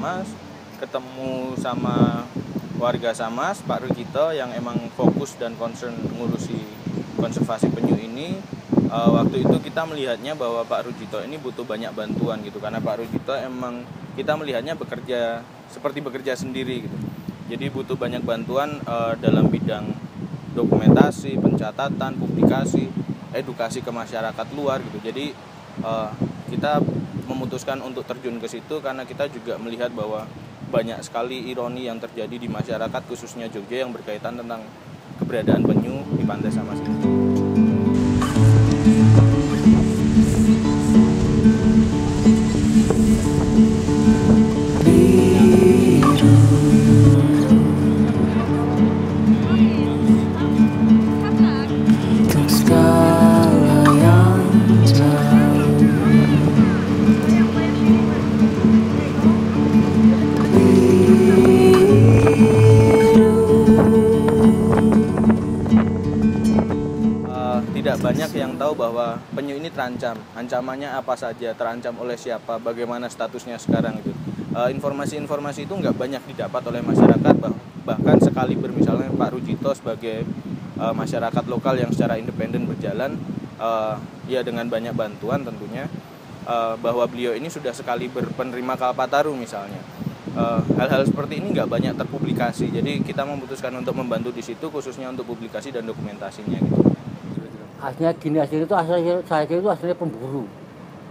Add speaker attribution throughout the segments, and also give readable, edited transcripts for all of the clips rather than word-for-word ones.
Speaker 1: Samas, ketemu sama warga Samas, Pak Rujito yang emang fokus dan concern ngurusi konservasi penyu ini. Waktu itu kita melihatnya bahwa Pak Rujito ini butuh banyak bantuan gitu, karena Pak Rujito emang kita melihatnya seperti bekerja sendiri gitu. Jadi butuh banyak bantuan dalam bidang dokumentasi, pencatatan, publikasi, edukasi ke masyarakat luar gitu. Jadi kita memutuskan untuk terjun ke situ karena kita juga melihat bahwa banyak sekali ironi yang terjadi di masyarakat khususnya Jogja yang berkaitan tentang keberadaan penyu di Pantai Samas ini. Tidak banyak yang tahu bahwa penyu ini terancam. Ancamannya apa saja, terancam oleh siapa, bagaimana statusnya sekarang gitu. Informasi-informasi itu nggak banyak didapat oleh masyarakat, bahkan sekali misalnya Pak Rujito sebagai masyarakat lokal yang secara independen berjalan, ya dengan banyak bantuan tentunya, bahwa beliau ini sudah sekali berpenerima Kalpataru misalnya. Hal-hal seperti ini nggak banyak terpublikasi, jadi kita memutuskan untuk membantu di situ khususnya untuk publikasi dan dokumentasinya gitu.
Speaker 2: Aslinya gini, saya itu aslinya pemburu,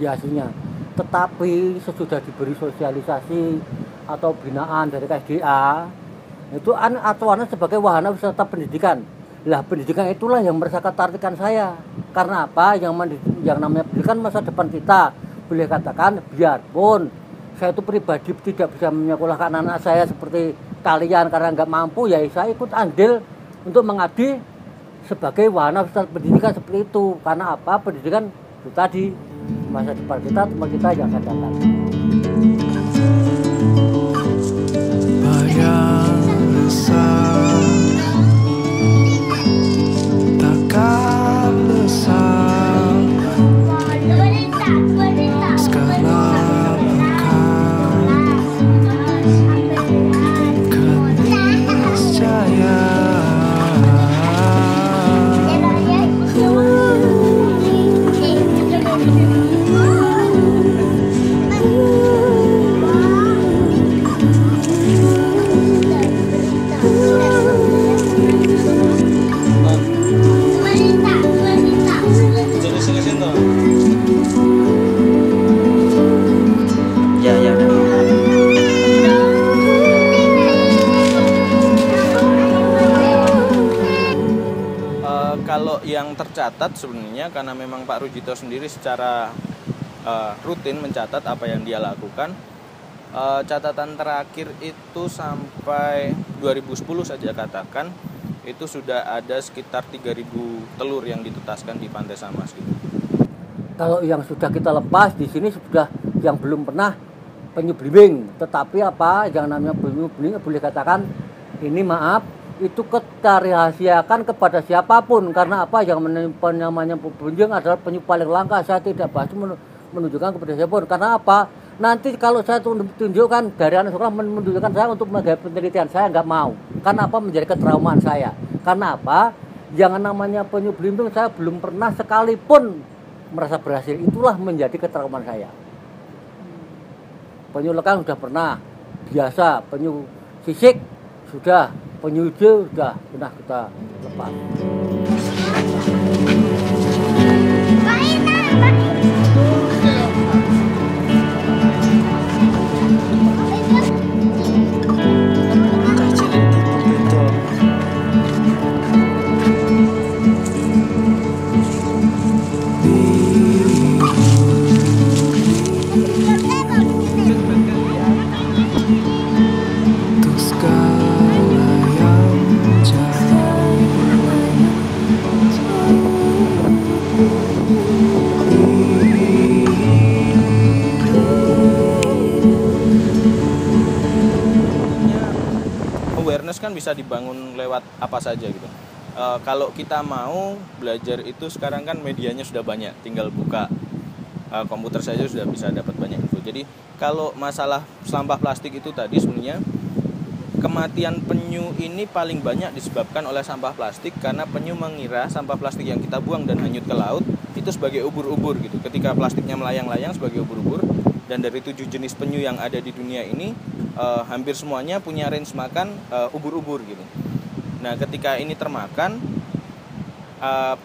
Speaker 2: ya aslinya. Tetapi sesudah diberi sosialisasi atau binaan dari KSDA, itu acuannya sebagai wahana wisata pendidikan. Lah pendidikan itulah yang ketertarikan saya. Karena apa? Yang namanya pendidikan masa depan kita. Boleh katakan biarpun saya itu pribadi tidak bisa menyekolahkan anak saya seperti kalian karena nggak mampu, ya saya ikut andil untuk mengabdi sebagai wahana wisata pendidikan seperti itu. Karena apa? Pendidikan itu tadi masa depan kita, teman kita yang akan datang.
Speaker 1: Kalau yang tercatat sebenarnya karena memang Pak Rujito sendiri secara rutin mencatat apa yang dia lakukan. Catatan terakhir itu sampai 2010 saja katakan itu sudah ada sekitar 3.000 telur yang ditetaskan di Pantai Samas gitu.
Speaker 2: Kalau yang sudah kita lepas di sini sudah yang belum pernah penyu belimbing, tetapi apa yang namanya penyu belimbing boleh katakan ini maaf itu kita rahasiakan kepada siapapun. Karena apa? Yang namanya penyu adalah penyu paling langka. Saya tidak bahas menunjukkan kepada siapapun. Karena apa? Nanti kalau saya tunjukkan dari anak sekolah menunjukkan saya untuk mengenai penelitian, saya nggak mau. Karena apa? Menjadi ketraumaan saya. Karena apa? Yang namanya penyu belimbing saya belum pernah sekalipun merasa berhasil. Itulah menjadi ketraumaan saya. Penyu lekang sudah pernah, biasa. Penyu sisik sudah, penyu hijau sudah pernah kita lepas.
Speaker 1: Awareness kan bisa dibangun lewat apa saja gitu. Kalau kita mau belajar itu sekarang kan medianya sudah banyak, tinggal buka komputer saja sudah bisa dapat banyak info. Jadi kalau masalah sampah plastik itu tadi sebenarnya kematian penyu ini paling banyak disebabkan oleh sampah plastik, karena penyu mengira sampah plastik yang kita buang dan hanyut ke laut itu sebagai ubur-ubur gitu. Ketika plastiknya melayang-layang sebagai ubur-ubur, dan dari 7 jenis penyu yang ada di dunia ini hampir semuanya punya range makan ubur-ubur gitu. Nah, ketika ini termakan,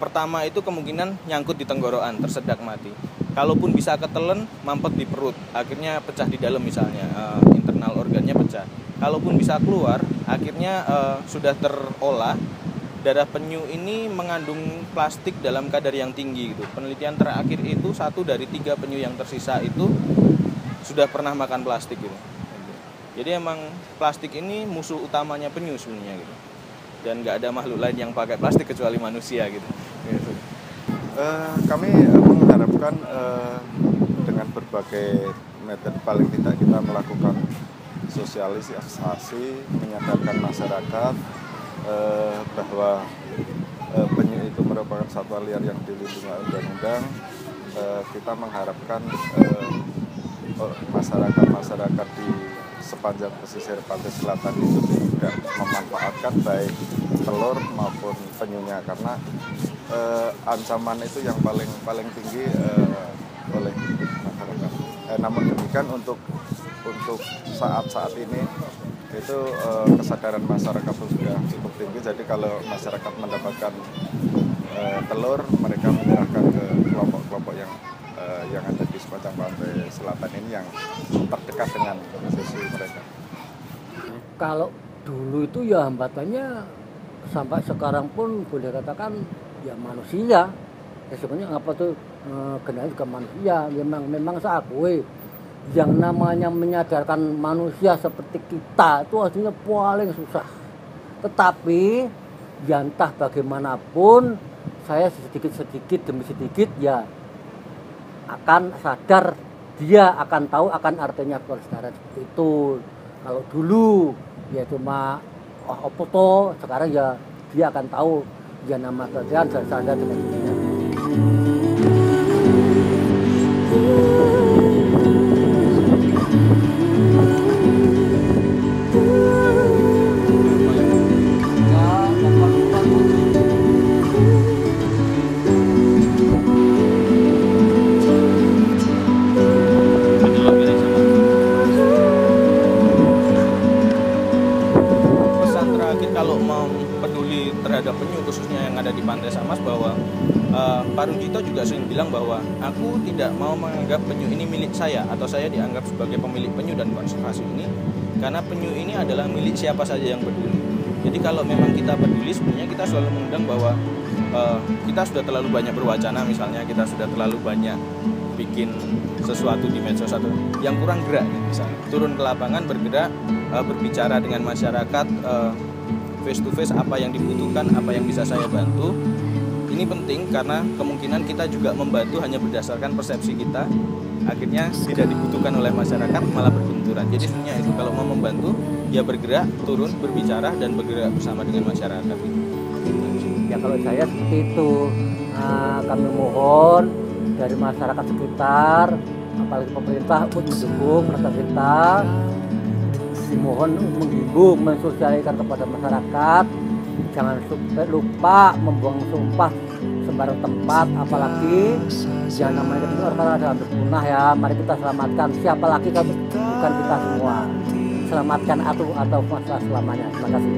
Speaker 1: pertama itu kemungkinan nyangkut di tenggorokan, tersedak mati. Kalaupun bisa ketelen, mampet di perut, akhirnya pecah di dalam misalnya, internal organnya pecah. Kalaupun bisa keluar, akhirnya sudah terolah. Darah penyu ini mengandung plastik dalam kadar yang tinggi gitu. Penelitian terakhir itu 1 dari 3 penyu yang tersisa itu sudah pernah makan plastik gitu. Jadi emang plastik ini musuh utamanya penyu sebenarnya gitu. Dan nggak ada makhluk lain yang pakai plastik kecuali manusia gitu.
Speaker 3: Kami mengharapkan dengan berbagai metode, paling tidak kita melakukan sosialisasi, menyadarkan masyarakat bahwa penyu itu merupakan satwa liar yang dilindungi undang-undang. Kita mengharapkan masyarakat di sepanjang pesisir pantai selatan itu tidak memanfaatkan baik telur maupun penyunya, karena ancaman itu yang paling tinggi oleh masyarakat. Namun demikian untuk saat ini itu kesadaran masyarakat sudah cukup tinggi. Jadi kalau masyarakat mendapatkan telur, mereka menyerahkan ke kelompok-kelompok yang ada di sepanjang pantai selatan ini yang terdekat dengan posisi mereka.
Speaker 2: Kalau dulu itu ya hambatannya sampai sekarang pun boleh katakan ya manusia. Ya sebenarnya apa tuh kendalanya juga manusia. Memang saya akui yang namanya menyadarkan manusia seperti kita itu aslinya paling susah. Tetapi ya entah bagaimanapun saya sedikit demi sedikit ya akan sadar, dia akan tahu akan artinya pelestarian seperti itu. Kalau dulu ya cuma apa toh, sekarang ya dia akan tahu ya nama pelestarian dan sadar dengan dirinya.
Speaker 1: Kalau mau peduli terhadap penyu khususnya yang ada di Pantai Samas, bahwa Pak Rujito juga sering bilang bahwa aku tidak mau menganggap penyu ini milik saya atau saya dianggap sebagai pemilik penyu dan konservasi ini, karena penyu ini adalah milik siapa saja yang peduli. Jadi kalau memang kita peduli, sebenarnya kita selalu mengundang bahwa kita sudah terlalu banyak berwacana, misalnya kita sudah terlalu banyak bikin sesuatu di medsos atau yang kurang gerak, misalnya turun ke lapangan, bergerak, berbicara dengan masyarakat, face to face, apa yang dibutuhkan, apa yang bisa saya bantu. Ini penting karena kemungkinan kita juga membantu hanya berdasarkan persepsi kita, akhirnya tidak dibutuhkan oleh masyarakat, malah berbenturan. Jadi sebenarnya itu, kalau mau membantu ya bergerak, turun, berbicara dan bergerak bersama dengan masyarakat.
Speaker 2: Ya kalau saya seperti itu, kami mohon dari masyarakat sekitar, apalagi pemerintah untuk mendukung masyarakat kita, dimohon menghimbau, mensosialisasikan kepada masyarakat, jangan lupa membuang sampah sembarang tempat, apalagi yang namanya itu karena ada hampir punah ya. Mari kita selamatkan, siapa lagi kalau bukan kita semua. Selamatkan atau masalah selamanya. Terima kasih.